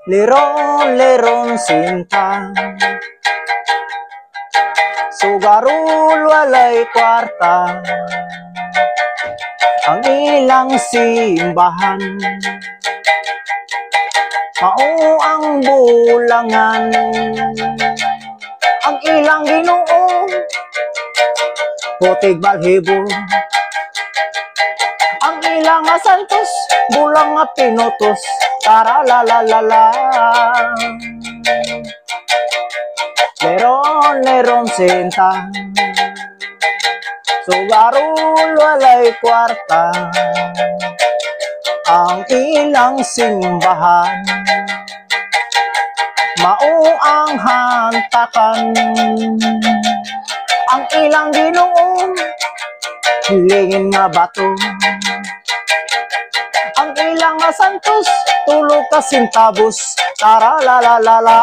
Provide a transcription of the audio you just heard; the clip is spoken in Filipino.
Leron, leron sinta, sugarul walay kwarta, ang ilang simbahan, mao ang bulangan, ang ilang Ginoo, putig balhibo, ang ilang santos, bulang nga pinutos, tara la la la la. Leron, leron sinta, sugarul walay kwarta, ang ilang simbahan, mao ang hantakan, ang ilang Ginoo, hilingin nga bato, ang ilang santos, tulog ka sintabos, tara la la la la.